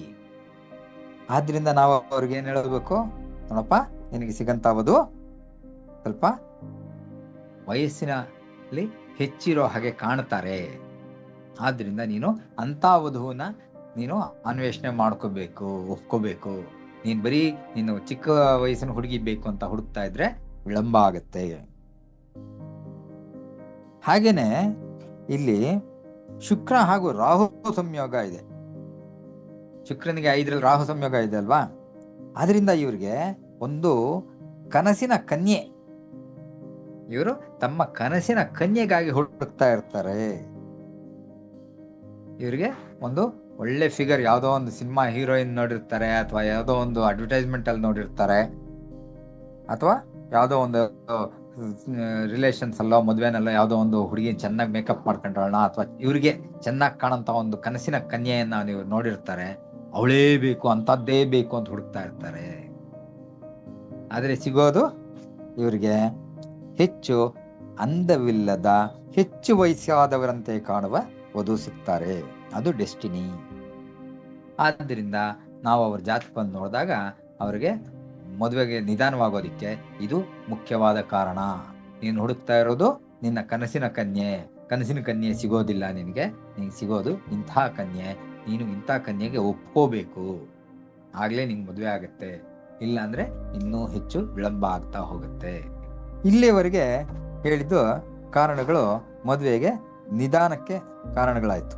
ಆದ್ರಿಂದ ನಾವು ಅವ್ರಿಗೆ ಏನ್ ಹೇಳಬೇಕು, ನೋಡಪ್ಪ ನಿನಗೆ ಸಿಗಂತಾವದು ಸ್ವಲ್ಪ ವಯಸ್ಸಿನಲ್ಲಿ ಹೆಚ್ಚಿರೋ ಹಾಗೆ ಕಾಣ್ತಾರೆ, ಆದ್ರಿಂದ ನೀನು ಅಂತ ವಧುವನ್ನ ನೀನು ಅನ್ವೇಷಣೆ ಮಾಡ್ಕೋಬೇಕು, ಒಪ್ಕೋಬೇಕು. ನೀನ್ ಬರೀ ನೀನು ಚಿಕ್ಕ ವಯಸ್ಸಿನ ಹುಡುಗಿ ಬೇಕು ಅಂತ ಹುಡುಕ್ತಾ ಇದ್ರೆ ವಿಳಂಬ ಆಗತ್ತೆ. ಹಾಗೇನೆ ಇಲ್ಲಿ ಶುಕ್ರ ಹಾಗೂ ರಾಹು ಸಂಯೋಗ ಇದೆ. ಶುಕ್ರನಿಗೆ 5ರಲ್ಲಿ ರಾಹು ಸಂಯೋಗ ಇದೆ ಅಲ್ವಾ, ಆದ್ರಿಂದ ಇವ್ರಿಗೆ ಒಂದು ಕನಸಿನ ಕನ್ಯೆ, ಇವರು ತಮ್ಮ ಕನಸಿನ ಕನ್ಯೆಗಾಗಿ ಹುಡುಕ್ತಾ ಇರ್ತಾರೆ. ಇವರಿಗೆ ಒಂದು ಒಳ್ಳೆ ಫಿಗರ್, ಯಾವುದೋ ಒಂದು ಸಿನಿಮಾ ಹೀರೋಯಿನ್ ನೋಡಿರ್ತಾರೆ, ಅಥವಾ ಯಾವುದೋ ಒಂದು ಅಡ್ವರ್ಟೈಸ್ಮೆಂಟ್ ಅಲ್ಲಿ ನೋಡಿರ್ತಾರೆ, ಅಥವಾ ಯಾವುದೋ ಒಂದು ರಿಲೇಷನ್ಸ್ ಅಲ್ಲೋ ಮದ್ವೆನಲ್ಲೋ ಯಾವುದೋ ಒಂದು ಹುಡುಗಿ ಚೆನ್ನಾಗಿ ಮೇಕಪ್ ಮಾಡ್ಕೊಂಡ್ರಣ, ಅಥವಾ ಇವ್ರಿಗೆ ಚೆನ್ನಾಗಿ ಕಾಣಂತ ಒಂದು ಕನಸಿನ ಕನ್ಯೆಯನ್ನ ನೀವು ನೋಡಿರ್ತಾರೆ, ಅವಳೇ ಬೇಕು, ಅಂತದ್ದೇ ಬೇಕು ಅಂತ ಹುಡುಕ್ತಾ ಇರ್ತಾರೆ. ಆದ್ರೆ ಸಿಗೋದು ಇವ್ರಿಗೆ ಹೆಚ್ಚು ಅಂದವಿಲ್ಲದ, ಹೆಚ್ಚು ವಯಸ್ಸಾದವರಂತೆ ಕಾಣುವ ವಧು ಸಿಗ್ತಾರೆ. ಅದು ಡೆಸ್ಟಿನಿ. ಆದ್ದರಿಂದ ನಾವು ಅವ್ರ ಜಾತಕವನ್ನು ನೋಡಿದಾಗ ಅವರಿಗೆ ಮದುವೆಗೆ ನಿಧಾನವಾಗೋದಿಕ್ಕೆ ಇದು ಮುಖ್ಯವಾದ ಕಾರಣ. ನೀನು ಹುಡುಕ್ತಾ ಇರೋದು ನಿನ್ನ ಕನಸಿನ ಕನ್ಯೆ. ಕನಸಿನ ಕನ್ಯೆ ಸಿಗೋದಿಲ್ಲ ನಿನಗೆ ಸಿಗೋದು ಇಂಥ ಕನ್ಯೆ. ನೀನು ಇಂಥ ಕನ್ಯೆಗೆ ಒಪ್ಕೋಬೇಕು, ಆಗ್ಲೇ ನಿಂಗೆ ಮದುವೆ ಆಗತ್ತೆ. ಇಲ್ಲ ಅಂದ್ರೆ ಇನ್ನೂ ಹೆಚ್ಚು ವಿಳಂಬ ಆಗ್ತಾ ಹೋಗುತ್ತೆ. ಇಲ್ಲಿಯವರೆಗೆ ಹೇಳಿದ್ದು ಕಾರಣಗಳು ಮದುವೆಗೆ ನಿಧಾನಕ್ಕೆ ಕಾರಣಗಳಾಯ್ತು.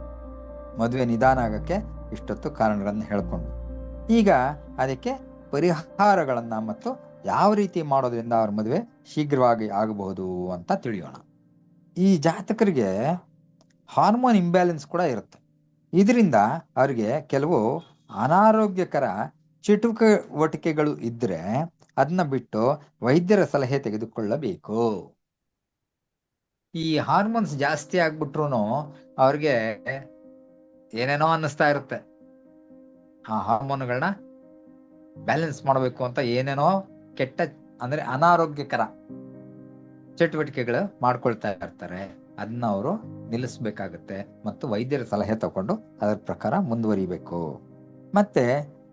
ಮದುವೆ ನಿಧಾನ ಆಗಕ್ಕೆ ಇಷ್ಟೊತ್ತು ಕಾರಣಗಳನ್ನು ಹೇಳ್ಕೊಂಡು, ಈಗ ಅದಕ್ಕೆ ಪರಿಹಾರಗಳನ್ನ ಮತ್ತು ಯಾವ ರೀತಿ ಮಾಡೋದ್ರಿಂದ ಅವ್ರ ಮದುವೆ ಶೀಘ್ರವಾಗಿ ಆಗಬಹುದು ಅಂತ ತಿಳಿಯೋಣ. ಈ ಜಾತಕರಿಗೆ ಹಾರ್ಮೋನ್ ಇಂಬ್ಯಾಲೆನ್ಸ್ ಕೂಡ ಇರುತ್ತೆ. ಇದರಿಂದ ಅವರಿಗೆ ಕೆಲವು ಅನಾರೋಗ್ಯಕರ ಚಟುವಟಿಕೆಗಳು ಇದ್ರೆ ಅದನ್ನ ಬಿಟ್ಟು ವೈದ್ಯರ ಸಲಹೆ ತೆಗೆದುಕೊಳ್ಳಬೇಕು. ಈ ಹಾರ್ಮೋನ್ಸ್ ಜಾಸ್ತಿ ಆಗ್ಬಿಟ್ರು ಅವ್ರಿಗೆ ಏನೇನೋ ಅನ್ನಿಸ್ತಾ ಇರುತ್ತೆ. ಆ ಹಾರ್ಮೋನ್ಗಳನ್ನ ಬ್ಯಾಲೆನ್ಸ್ ಮಾಡಬೇಕು ಅಂತ ಏನೇನೋ ಕೆಟ್ಟ ಅಂದ್ರೆ ಅನಾರೋಗ್ಯಕರ ಚಟುವಟಿಕೆಗಳು ಮಾಡ್ಕೊಳ್ತಾ ಇರ್ತಾರೆ. ಅದನ್ನ ಅವರು ನಿಲ್ಲಿಸ್ಬೇಕಾಗತ್ತೆ ಮತ್ತು ವೈದ್ಯರ ಸಲಹೆ ತಗೊಂಡು ಅದರ ಪ್ರಕಾರ ಮುಂದುವರಿಬೇಕು. ಮತ್ತೆ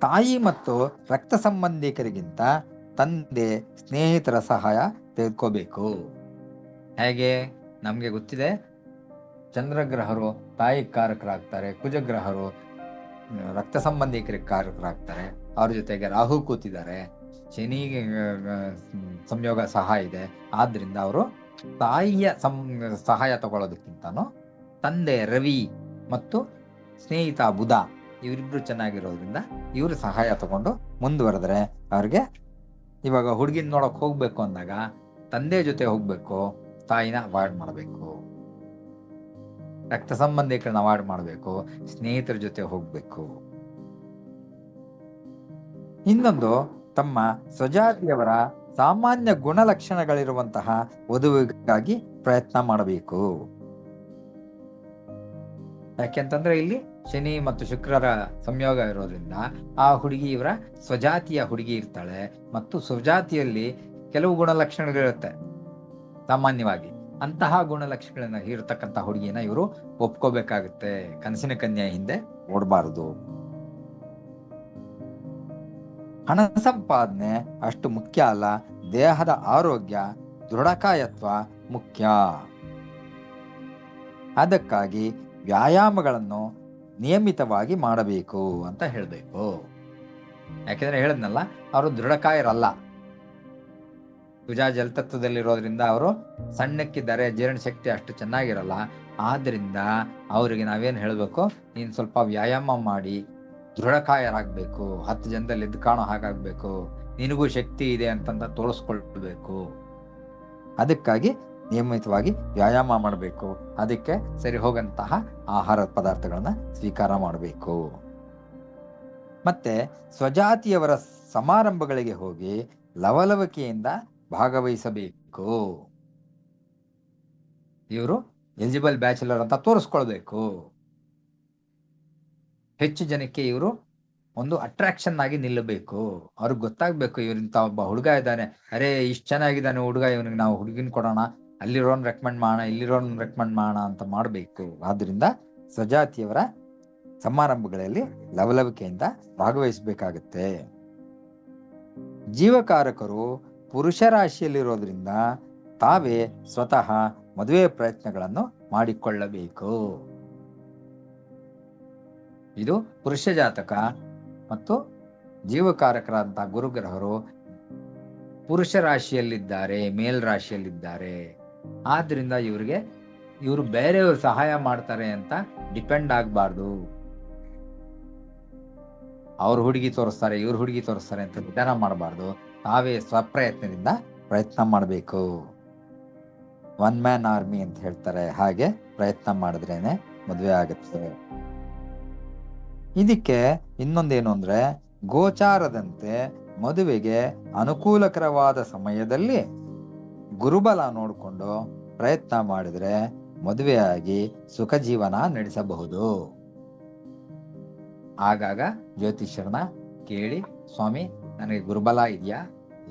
ತಾಯಿ ಮತ್ತು ರಕ್ತ ಸಂಬಂಧಿಕರಿಗಿಂತ ತಂದೆ, ಸ್ನೇಹಿತರ ಸಹಾಯ ತೆಗೆದುಕೋಬೇಕು. ಹೇಗೆ ನಮ್ಗೆ ಗೊತ್ತಿದೆ, ಚಂದ್ರಗ್ರಹರು ತಾಯಿ ಕಾರಕರಾಗ್ತಾರೆ, ಕುಜಗ್ರಹರು ರಕ್ತ ಸಂಬಂಧಿಕರಿಗೆ ಕಾರಕರಾಗ್ತಾರೆ. ಅವ್ರ ಜೊತೆಗೆ ರಾಹು ಕೂತಿದ್ದಾರೆ, ಶನಿ ಸಂಯೋಗ ಸಹ ಇದೆ. ಆದ್ರಿಂದ ಅವರು ತಾಯಿಯ ಸಹಾಯ ತಗೊಳ್ಳೋದಕ್ಕಿಂತನೂ ತಂದೆ ರವಿ ಮತ್ತು ಸ್ನೇಹಿತ ಬುಧ ಇವರಿಬ್ರು ಚೆನ್ನಾಗಿರೋದ್ರಿಂದ ಇವ್ರ ಸಹಾಯ ತಗೊಂಡು ಮುಂದುವರೆದ್ರೆ ಅವ್ರಿಗೆ, ಇವಾಗ ಹುಡುಗಿನ ನೋಡಕ್ ಹೋಗ್ಬೇಕು ಅಂದಾಗ ತಂದೆ ಜೊತೆ ಹೋಗ್ಬೇಕು, ತಾಯಿನ ಅವಾಯ್ಡ್ ಮಾಡಬೇಕು. ರಕ್ತ ಸಂಬಂಧಿಕರನ್ನ ಅವಾಯ್ಡ್ ಮಾಡಬೇಕು, ಸ್ನೇಹಿತರ ಜೊತೆ ಹೋಗ್ಬೇಕು. ಇನ್ನೊಂದು, ತಮ್ಮ ಸ್ವಜಾತಿಯವರ ಸಾಮಾನ್ಯ ಗುಣಲಕ್ಷಣಗಳಿರುವಂತಹ ವಧುವಿಗಾಗಿ ಪ್ರಯತ್ನ ಮಾಡಬೇಕು. ಯಾಕೆಂತಂದ್ರೆ ಇಲ್ಲಿ ಶನಿ ಮತ್ತು ಶುಕ್ರರ ಸಂಯೋಗ ಇರೋದ್ರಿಂದ ಆ ಹುಡುಗಿ ಇವರ ಸ್ವಜಾತಿಯ ಹುಡುಗಿ ಇರ್ತಾಳೆ, ಮತ್ತು ಸ್ವಜಾತಿಯಲ್ಲಿ ಕೆಲವು ಗುಣಲಕ್ಷಣಗಳಿರುತ್ತೆ ಸಾಮಾನ್ಯವಾಗಿ. ಅಂತಹ ಗುಣಲಕ್ಷಣಗಳನ್ನ ಇರತಕ್ಕಂತ ಹುಡುಗಿನ ಇವರು ಒಪ್ಕೋಬೇಕಾಗುತ್ತೆ. ಕನಸಿನ ಕನ್ಯೆ ಹಿಂದೆ ಓಡಬಾರದು. ಹಣ ಸಂಪಾದನೆ ಅಷ್ಟು ಮುಖ್ಯ ಅಲ್ಲ, ದೇಹದ ಆರೋಗ್ಯ, ದೃಢಕಾಯತ್ವ ಮುಖ್ಯ. ಅದಕ್ಕಾಗಿ ವ್ಯಾಯಾಮಗಳನ್ನು ನಿಯಮಿತವಾಗಿ ಮಾಡಬೇಕು ಅಂತ ಹೇಳ್ಬೇಕು. ಯಾಕೆಂದ್ರೆ ಹೇಳಿದ್ನಲ್ಲ, ಅವರು ದೃಢಕಾಯರಲ್ಲ. ಕುಜ ಜಲತತ್ವದಲ್ಲಿರೋದ್ರಿಂದ ಅವರು ಸಣ್ಣಕ್ಕಿದ್ದಾರೆ, ಜೀರ್ಣಶಕ್ತಿ ಅಷ್ಟು ಚೆನ್ನಾಗಿರಲ್ಲ. ಆದ್ರಿಂದ ಅವರಿಗೆ ನಾವೇನ್ ಹೇಳ್ಬೇಕು, ನೀನ್ ಸ್ವಲ್ಪ ವ್ಯಾಯಾಮ ಮಾಡಿ ದೃಢಕಾಯರಾಗ್ಬೇಕು, 10 ಜನದಲ್ಲಿ ಎದ್ದು ಕಾಣೋ ಹಾಗಾಗ್ಬೇಕು, ನಿನಗೂ ಶಕ್ತಿ ಇದೆ ಅಂತಂತ ತೋರಿಸ್ಕೊಳ್ಬೇಕು. ಅದಕ್ಕಾಗಿ ನಿಯಮಿತವಾಗಿ ವ್ಯಾಯಾಮ ಮಾಡಬೇಕು. ಅದಕ್ಕೆ ಸರಿ ಹೋಗಂತಹ ಆಹಾರ ಪದಾರ್ಥಗಳನ್ನ ಸ್ವೀಕಾರ ಮಾಡಬೇಕು. ಮತ್ತೆ ಸ್ವಜಾತಿಯವರ ಸಮಾರಂಭಗಳಿಗೆ ಹೋಗಿ ಲವಲವಿಕೆಯಿಂದ ಭಾಗವಹಿಸಬೇಕು. ಇವರು ಎಲಿಜಿಬಲ್ ಬ್ಯಾಚುಲರ್ ಅಂತ ತೋರಿಸ್ಕೊಳ್ಬೇಕು. ಹೆಚ್ಚು ಜನಕ್ಕೆ ಇವರು ಒಂದು ಅಟ್ರಾಕ್ಷನ್ ಆಗಿ ನಿಲ್ಲಬೇಕು. ಅವ್ರಿಗೆ ಗೊತ್ತಾಗ್ಬೇಕು, ಇವ್ರಿಂತ ಒಬ್ಬ ಹುಡುಗ ಇದ್ದಾನೆ, ಅರೇ ಇಷ್ಟು ಚೆನ್ನಾಗಿದ್ದಾನೆ ಹುಡುಗ, ಇವನಿಗೆ ನಾವು ಹುಡುಗಿನ ಕೊಡೋಣ, ಅಲ್ಲಿರೋನ್ ರೆಕಮೆಂಡ್ ಮಾಡೋಣ, ಇಲ್ಲಿರೋನ್ ರೆಕಮೆಂಡ್ ಮಾಡೋಣ ಅಂತ ಮಾಡಬೇಕು. ಆದ್ರಿಂದ ಸ್ವಜಾತಿಯವರ ಸಮಾರಂಭಗಳಲ್ಲಿ ಲವಲವಿಕೆಯಿಂದ ಭಾಗವಹಿಸಬೇಕಾಗತ್ತೆ. ಜೀವಕಾರಕರು ಪುರುಷ ರಾಶಿಯಲ್ಲಿರೋದ್ರಿಂದ ತಾವೇ ಸ್ವತಃ ಮದುವೆ ಪ್ರಯತ್ನಗಳನ್ನು ಮಾಡಿಕೊಳ್ಳಬೇಕು. ಇದು ಪುರುಷ ಜಾತಕ ಮತ್ತು ಜೀವಕಾರಕರಾದಂತಹ ಗುರುಗ್ರಹರು ಪುರುಷ ರಾಶಿಯಲ್ಲಿದ್ದಾರೆ, ಮೇಲ್ ರಾಶಿಯಲ್ಲಿದ್ದಾರೆ. ಆದ್ರಿಂದ ಇವರು ಬೇರೆಯವರು ಸಹಾಯ ಮಾಡ್ತಾರೆ ಅಂತ ಡಿಪೆಂಡ್ ಆಗ್ಬಾರ್ದು. ಅವ್ರ ಹುಡುಗಿ ತೋರಿಸ್ತಾರೆ, ಇವ್ರ ಹುಡುಗಿ ತೋರಿಸ್ತಾರೆ ಅಂತ ವಿಧಾನ ಮಾಡಬಾರ್ದು. ತಾವೇ ಸ್ವಪ್ರಯತ್ನದಿಂದ ಪ್ರಯತ್ನ ಮಾಡಬೇಕು. 1 ಮ್ಯಾನ್ ಆರ್ಮಿ ಅಂತ ಹೇಳ್ತಾರೆ, ಹಾಗೆ ಪ್ರಯತ್ನ ಮಾಡಿದ್ರೇನೆ ಮದುವೆ ಆಗುತ್ತೆ. ಇದಕ್ಕೆ ಇನ್ನೊಂದೇನು ಅಂದ್ರೆ, ಗೋಚಾರದಂತೆ ಮದುವೆಗೆ ಅನುಕೂಲಕರವಾದ ಸಮಯದಲ್ಲಿ ಗುರುಬಲ ನೋಡಿಕೊಂಡು ಪ್ರಯತ್ನ ಮಾಡಿದ್ರೆ ಮದುವೆಯಾಗಿ ಸುಖ ಜೀವನ ನಡೆಸಬಹುದು. ಆಗಾಗ ಜ್ಯೋತಿಷ್ಯರನ್ನ ಕೇಳಿ, ಸ್ವಾಮಿ ನನಗೆ ಗುರುಬಲ ಇದೆಯಾ,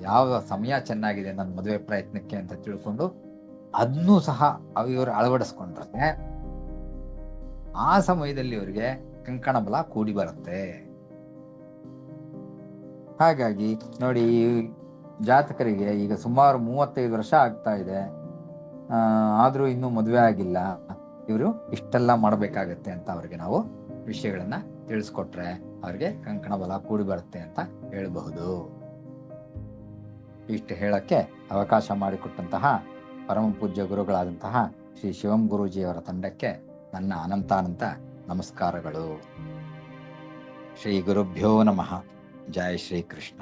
ಯಾವ ಸಮಯ ಚೆನ್ನಾಗಿದೆ ನನ್ನ ಮದುವೆ ಪ್ರಯತ್ನಕ್ಕೆ ಅಂತ ತಿಳ್ಕೊಂಡು ಅದನ್ನೂ ಸಹ ಇವರು ಅಳವಡಿಸ್ಕೊಂಡ್ರೆ ಆ ಸಮಯದಲ್ಲಿ ಇವರಿಗೆ ಕಂಕಣ ಬಲ ಕೂಡಿ ಬರುತ್ತೆ. ಹಾಗಾಗಿ ನೋಡಿ, ಈ ಜಾತಕರಿಗೆ ಈಗ ಸುಮಾರು 35 ವರ್ಷ ಆಗ್ತಾ ಇದೆ, ಆದ್ರೂ ಇನ್ನೂ ಮದುವೆ ಆಗಿಲ್ಲ. ಇವರು ಇಷ್ಟೆಲ್ಲ ಮಾಡ್ಬೇಕಾಗತ್ತೆ ಅಂತ ಅವ್ರಿಗೆ ನಾವು ವಿಷಯಗಳನ್ನ ತಿಳಿಸ್ಕೊಟ್ರೆ ಅವ್ರಿಗೆ ಕಂಕಣ ಬಲ ಕೂಡಿ ಬರುತ್ತೆ ಅಂತ ಹೇಳಬಹುದು. ಇಷ್ಟು ಹೇಳಕ್ಕೆ ಅವಕಾಶ ಮಾಡಿಕೊಟ್ಟಂತಹ ಪರಮ ಪೂಜ್ಯ ಗುರುಗಳಾದಂತಹ ಶ್ರೀ ಶಿವಂ ಗುರೂಜಿಯವರ ತಂಡಕ್ಕೆ ನನ್ನ ಅನಂತಾನಂತ ನಮಸ್ಕಾರಗಳು. ಶ್ರೀ ಗುರುಭ್ಯೋ ನಮಃ. ಜೈ ಶ್ರೀ ಕೃಷ್ಣ.